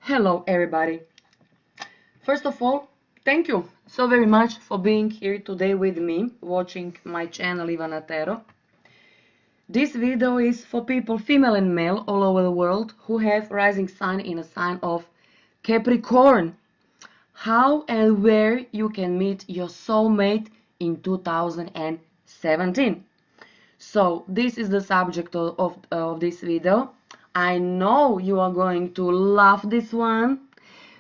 Hello everybody. First of all, thank you so very much for being here today with me, watching my channel Ivanatero. This video is for people, female and male, all over the world who have rising sign in a sign of Capricorn. How and where you can meet your soulmate in 2017. So this is the subject of this video. I know you are going to love this one,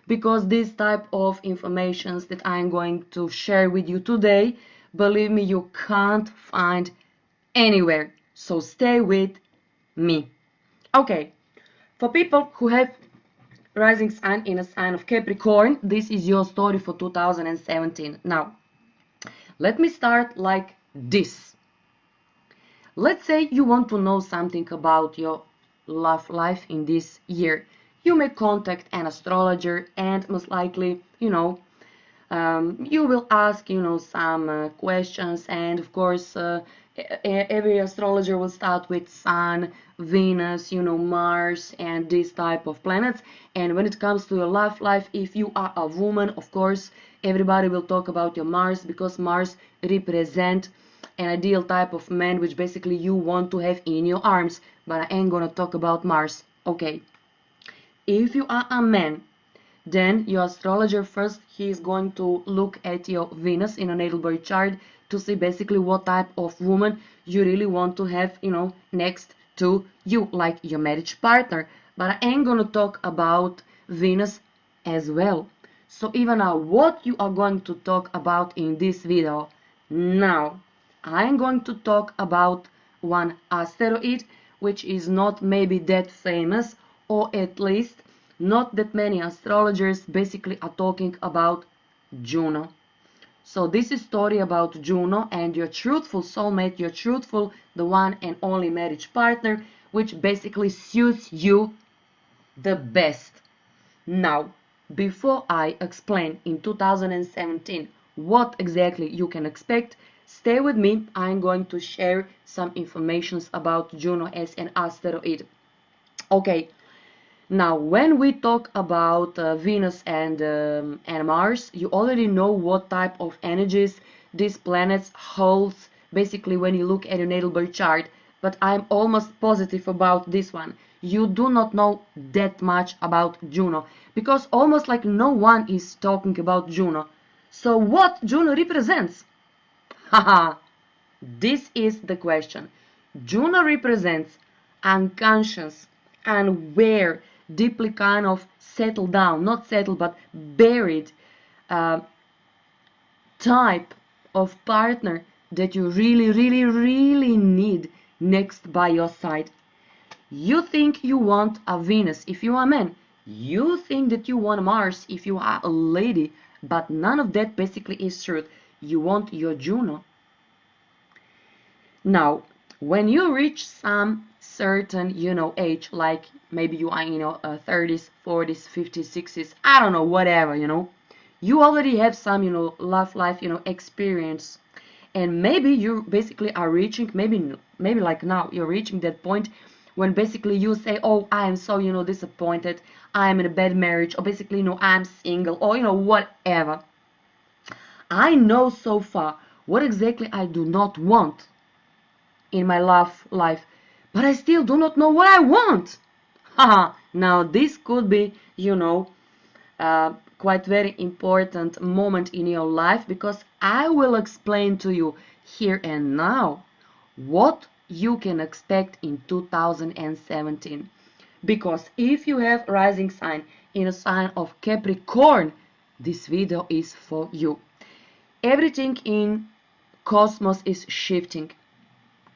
because this type of informations that I'm going to share with you today, believe me, you can't find anywhere. So stay with me. Okay, for people who have rising sign in a sign of Capricorn, this is your story for 2017. Now, let me start like this. Let's say you want to know something about your love life in this year. You may contact an astrologer, and most likely, you will ask, some questions, and of course, every astrologer will start with Sun, Venus, Mars, and this type of planets. And when it comes to your love life, if you are a woman, of course, everybody will talk about your Mars, because Mars represents an ideal type of man which basically you want to have in your arms. But I ain't gonna talk about Mars. Okay. If you are a man, then your astrologer first, he is going to look at your Venus in a natal birth chart to see basically what type of woman you really want to have, next to you, like your marriage partner. But I ain't gonna talk about Venus as well. So even now, what you are going to talk about in this video? Now, I'm going to talk about one asteroid which is not maybe that famous, or at least not that many astrologers basically are talking about Juno. So this is story about Juno and your truthful soulmate, your truthful, the one and only marriage partner, which basically suits you the best. Now, before I explain in 2017 what exactly you can expect, stay with me. I'm going to share some information about Juno as an asteroid. Okay, now when we talk about Venus and Mars, you already know what type of energies these planets holds basically when you look at your natal birth chart. But I'm almost positive about this one. You do not know that much about Juno, because almost like no one is talking about Juno. So what Juno represents? Haha, this is the question. Juno represents unconscious, unaware, deeply kind of settled down, not settled but buried type of partner that you really need next by your side. You think you want a Venus if you are a man. You think that you want a Mars if you are a lady, but none of that basically is true. You want your Juno. Now, when you reach some certain, age, like maybe you are in your 30s, 40s, 50s, 60s, I don't know, whatever, you already have some, love life, experience. And maybe you basically are reaching, maybe like now, you're reaching that point when basically you say, oh, I am so, disappointed, I am in a bad marriage, or basically, I'm single, or, whatever. I know so far what exactly I do not want in my love life, but I still do not know what I want. Haha, now this could be, quite very important moment in your life, because I will explain to you here and now what you can expect in 2017. Because if you have rising sign in a sign of Capricorn, this video is for you. Everything in cosmos is shifting.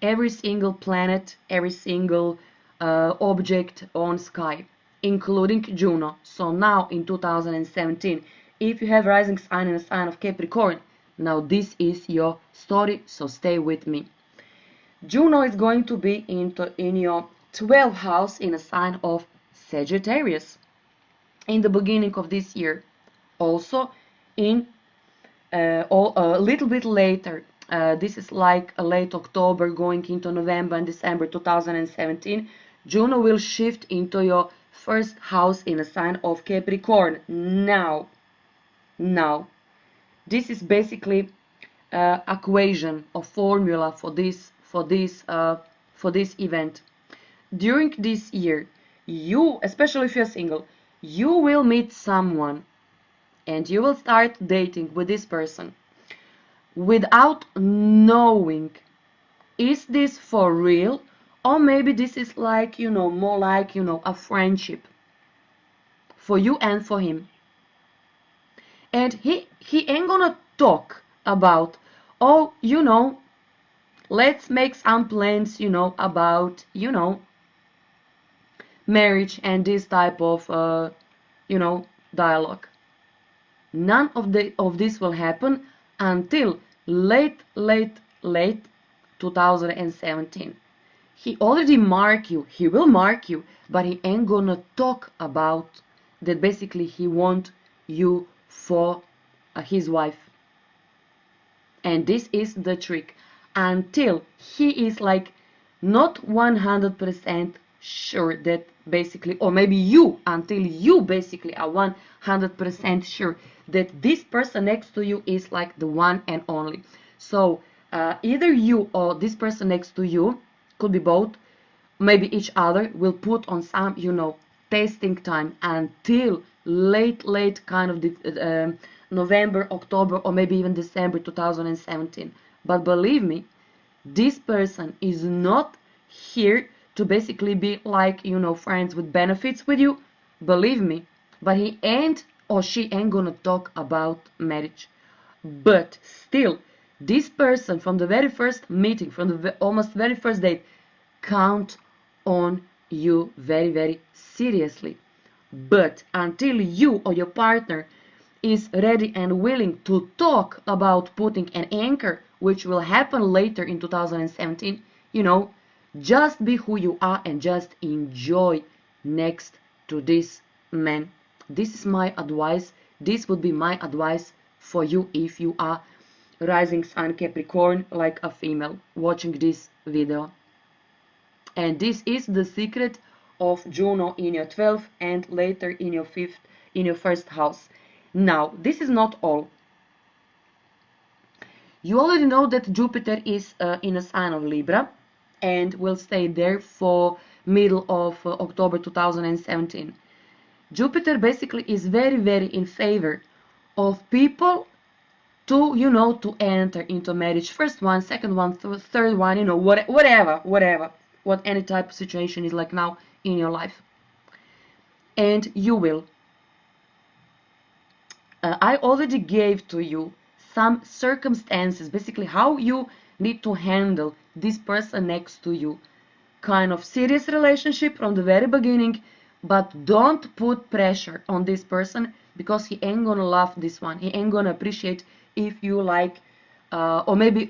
Every single planet, every single object on sky, including Juno. So now in 2017, if you have rising sign in a sign of Capricorn, now this is your story, so stay with me. Juno is going to be in your 12th house in a sign of Sagittarius in the beginning of this year. Also in a little bit later, this is like a late October going into November and December 2017, Juno will shift into your first house in a sign of Capricorn. Now, this is basically equation or formula for this event. During this year, you, especially if you're single, you will meet someone and you will start dating with this person without knowing, is this for real, or maybe this is like, more like, a friendship for you and for him. And he ain't gonna talk about, oh, let's make some plans, about, marriage and this type of, dialogue. None of this will happen until late 2017. He already he will mark you, but he ain't gonna talk about that basically he want you for his wife. And this is the trick. Until he is like not 100% sure that basically, or maybe you, until you basically are 100% sure that this person next to you is like the one and only. So either you or this person next to you, could be both, maybe each other, will put on some, testing time until late kind of November, October, or maybe even December 2017. But believe me, this person is not here to basically be like, friends with benefits with you. Believe me. But he ain't or she ain't gonna talk about marriage. But still, this person from the very first meeting, from the almost very first date, count on you very, very seriously. But until you or your partner is ready and willing to talk about putting an anchor, which will happen later in 2017, just be who you are and just enjoy next to this man. This is my advice. This would be my advice for you if you are rising sign Capricorn, like a female, watching this video. And this is the secret of Juno in your 12th and later in your first house. Now, this is not all. You already know that Jupiter is in a sign of Libra and will stay there for middle of October 2017. Jupiter basically is very, very in favor of people to, to enter into marriage. First one, second one, third one, whatever, what any type of situation is like now in your life. And you will. I already gave to you some circumstances, basically how you need to handle this person next to you. Kind of serious relationship from the very beginning, but don't put pressure on this person because he ain't gonna love this one. He ain't gonna appreciate if you like, or maybe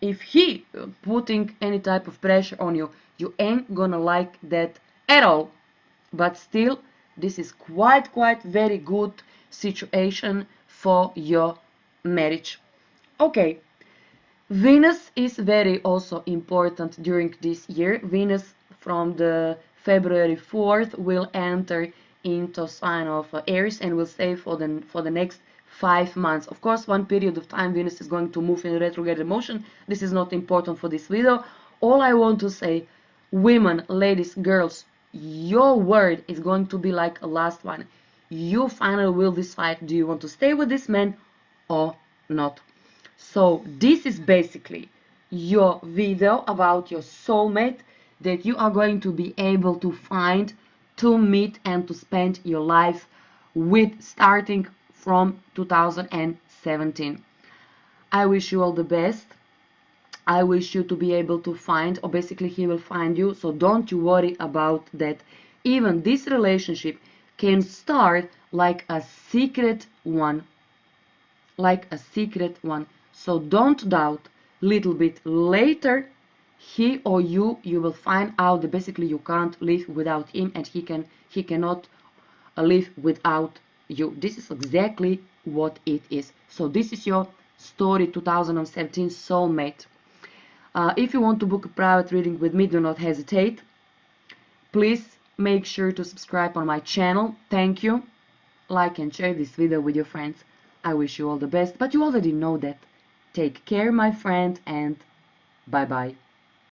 if he putting any type of pressure on you, you ain't gonna like that at all. But still, this is quite very good situation for your marriage. Okay, Venus is very also important during this year. Venus from the February 4th will enter into sign of Aries and will stay for the next 5 months. Of course, one period of time Venus is going to move in retrograde motion. This is not important for this video. All I want to say, women, ladies, girls, your word is going to be like a last one. You finally will decide, do you want to stay with this man or not? So this is basically your video about your soulmate that you are going to be able to find, to meet and to spend your life with starting from 2017. I wish you all the best. I wish you to be able to find, or basically he will find you, so don't you worry about that. Even this relationship can start like a secret one. So don't doubt. Little bit later, he or you will find out that basically you can't live without him and he cannot live without you. This is exactly what it is. So this is your story 2017 soulmate. If you want to book a private reading with me, do not hesitate. Please Make sure to subscribe on my channel. Thank you. Like and share this video with your friends. I wish you all the best, but you already know that. Take care, my friend, and bye bye.